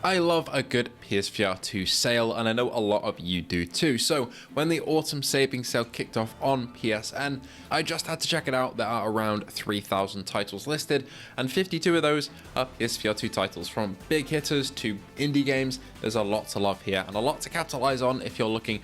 I love a good PSVR2 sale, and I know a lot of you do too. So when the autumn savings sale kicked off on PSN, I just had to check it out. There are around 3,000 titles listed, and 52 of those are PSVR2 titles, from big hitters to indie games. There's a lot to love here and a lot to capitalize on if you're looking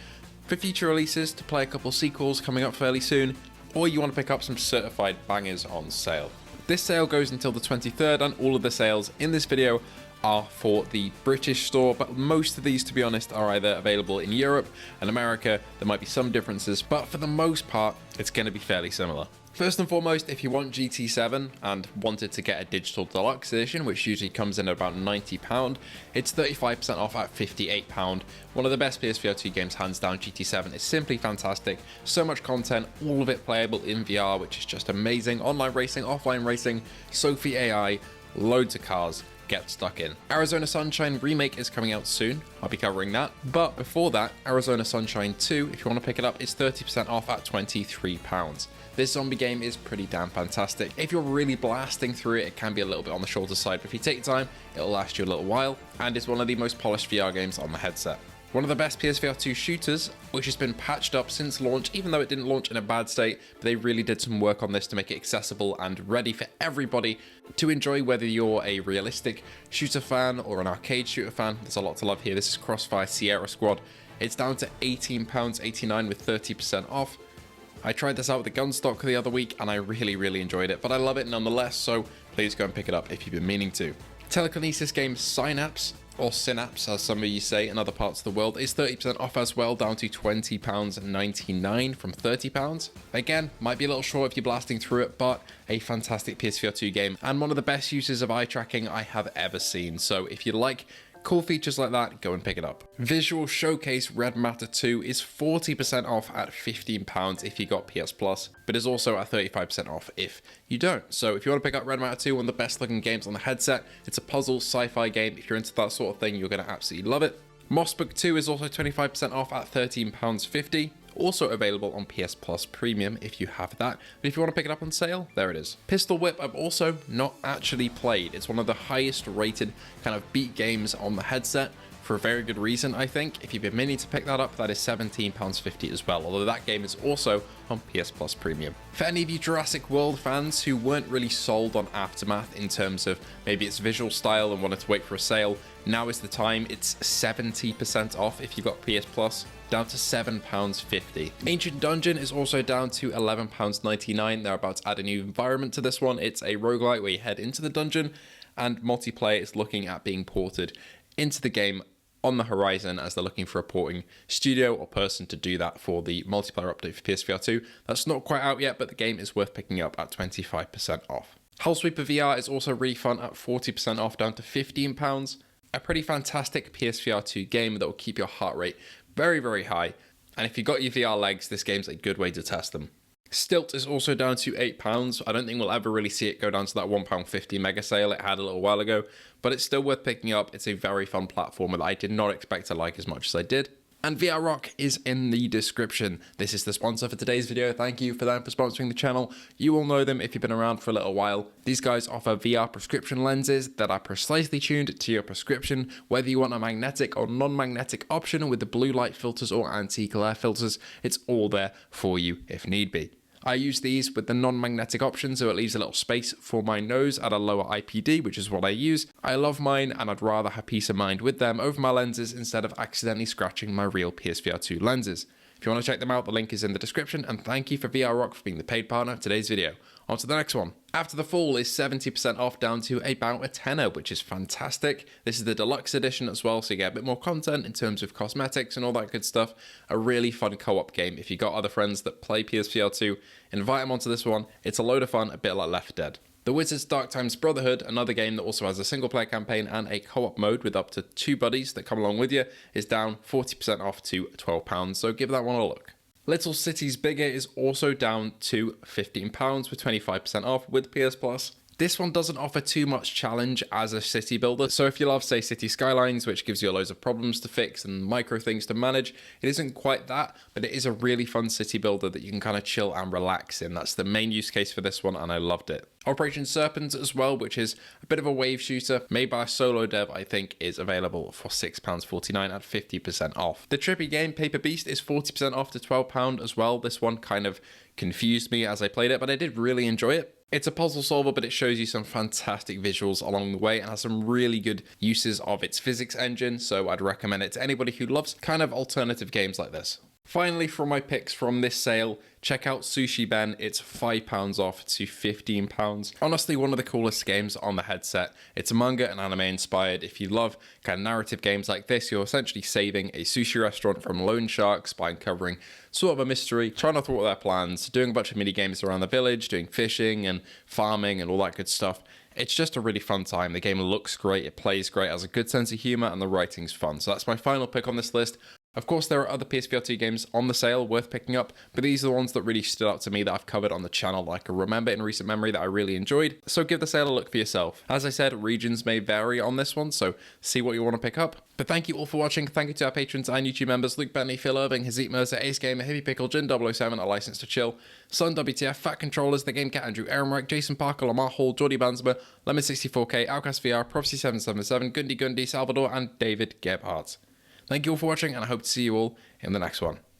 for future releases, to play a couple sequels coming up fairly soon, or you want to pick up some certified bangers on sale. This sale goes until the 23rd, and all of the sales in this video are for the British store, but most of these, to be honest, are either available in Europe and America. There might be some differences, but for the most part, it's going to be fairly similar. First and foremost, if you want GT7 and wanted to get a digital deluxe edition, which usually comes in at about £90, it's 35% off at £58. One of the best PSVR2 games, hands down. GT7 is simply fantastic. So much content, all of it playable in VR, which is just amazing. Online racing, offline racing, Sophie AI, loads of cars. Get stuck in. Arizona Sunshine Remake is coming out soon. I'll be covering that. But before that, Arizona Sunshine 2, if you want to pick it up, is 30% off at £23. This zombie game is pretty damn fantastic. If you're really blasting through it, it can be a little bit on the shorter side, but if you take your time, it'll last you a little while, and it's one of the most polished VR games on the headset. One of the best PSVR2 shooters, which has been patched up since launch, even though it didn't launch in a bad state, but they really did some work on this to make it accessible and ready for everybody to enjoy, whether you're a realistic shooter fan or an arcade shooter fan. There's a lot to love here. This is Crossfire Sierra Squad. It's down to £18.89 with 30% off. I tried this out with the gun stock the other week, and I really enjoyed it, but I love it nonetheless, so please go and pick it up if you've been meaning to. Telekinesis game Synapse, or Synapse as some of you say in other parts of the world, is 30% off as well, down to £20.99 from £30. Again, might be a little short if you're blasting through it, but a fantastic PSVR2 game and one of the best uses of eye tracking I have ever seen. So if you like cool features like that, go and pick it up. Visual Showcase Red Matter 2 is 40% off at £15 if you got PS Plus, but is also at 35% off if you don't. So if you want to pick up Red Matter 2, one of the best looking games on the headset, it's a puzzle sci-fi game. If you're into that sort of thing, you're going to absolutely love it. Mossbook 2 is also 25% off at £13.50. Also available on PS Plus Premium if you have that. But if you want to pick it up on sale, there it is. Pistol Whip I've also not actually played. It's one of the highest rated kind of beat games on the headset, for a very good reason, I think. If you've been meaning to pick that up, that is £17.50 as well, although that game is also on PS Plus Premium. For any of you Jurassic World fans who weren't really sold on Aftermath in terms of maybe its visual style and wanted to wait for a sale, now is the time. It's 70% off if you've got PS Plus, down to £7.50. Ancient Dungeon is also down to £11.99. They're about to add a new environment to this one. It's a roguelite where you head into the dungeon, and multiplayer is looking at being ported into the game on the horizon, as they're looking for a porting studio or person to do that for the multiplayer update for PSVR2. That's not quite out yet, but the game is worth picking up at 25% off. Hellsweeper VR is also really fun at 40% off, down to £15. A pretty fantastic PSVR2 game that will keep your heart rate very high, and if you've got your VR legs, this game's a good way to test them. Stilt is also down to £8. I don't think we'll ever really see it go down to that £1.50 mega sale it had a little while ago, but it's still worth picking up. It's a very fun platformer that I did not expect to like as much as I did. And VR Rock is in the description. This is the sponsor for today's video. Thank you for them for sponsoring the channel. You all know them if you've been around for a little while. These guys offer VR prescription lenses that are precisely tuned to your prescription, whether you want a magnetic or non-magnetic option with the blue light filters or anti-glare filters. It's all there for you if need be. I use these with the non-magnetic option, so it leaves a little space for my nose at a lower IPD, which is what I use. I love mine, and I'd rather have peace of mind with them over my lenses instead of accidentally scratching my real PSVR2 lenses. If you want to check them out, the link is in the description, and thank you for VR Rock for being the paid partner of today's video. On to the next one. After the Fall is 70% off, down to about a tenner, which is fantastic. This is the deluxe edition as well, so you get a bit more content in terms of cosmetics and all that good stuff. A really fun co-op game. If you've got other friends that play PSVR2, invite them onto this one. It's a load of fun, a bit like Left Dead. The Wizards Dark Times Brotherhood, another game that also has a single player campaign and a co-op mode with up to 2 buddies that come along with you, is down 40% off to £12, so give that one a look. Little Cities Bigger is also down to £15 with 25% off with PS Plus. This one doesn't offer too much challenge as a city builder, so if you love, say, City Skylines, which gives you loads of problems to fix and micro things to manage, it isn't quite that, but it is a really fun city builder that you can kind of chill and relax in. That's the main use case for this one, and I loved it. Operation Serpens as well, which is a bit of a wave shooter made by a solo dev, I think is available for £6.49 at 50% off. The trippy game Paper Beast is 40% off to £12 as well. This one kind of confused me as I played it, but I did really enjoy it. It's a puzzle solver, but it shows you some fantastic visuals along the way and has some really good uses of its physics engine, so I'd recommend it to anybody who loves kind of alternative games like this. Finally, for my picks from this sale, check out Sushi Ben. It's £5 off to £15. Honestly, one of the coolest games on the headset. It's a manga and anime inspired. If you love kind of narrative games like this, you're essentially saving a sushi restaurant from loan sharks by uncovering sort of a mystery, trying to thwart their plans, doing a bunch of mini games around the village, doing fishing and farming and all that good stuff. It's just a really fun time. The game looks great, it plays great, has a good sense of humor, and the writing's fun. So that's my final pick on this list. Of course, there are other PSVR2 games on the sale worth picking up, but these are the ones that really stood out to me that I've covered on the channel that I can remember in recent memory that I really enjoyed. So give the sale a look for yourself. As I said, regions may vary on this one, so see what you want to pick up. But thank you all for watching. Thank you to our patrons and YouTube members: Luke Bentley, Phil Irving, Hazit Mercer, Ace Gamer, Heavy Pickle, Jin007, A License to Chill, Sun WTF, Fat Controllers, The Game Cat, Andrew Ehrenreich, Jason Parker, Lamar Hall, Jordy Bansma, Lemon64K, Outcast VR, Prophecy777, Gundy, Salvador, and David Gebhardt. Thank you all for watching, and I hope to see you all in the next one.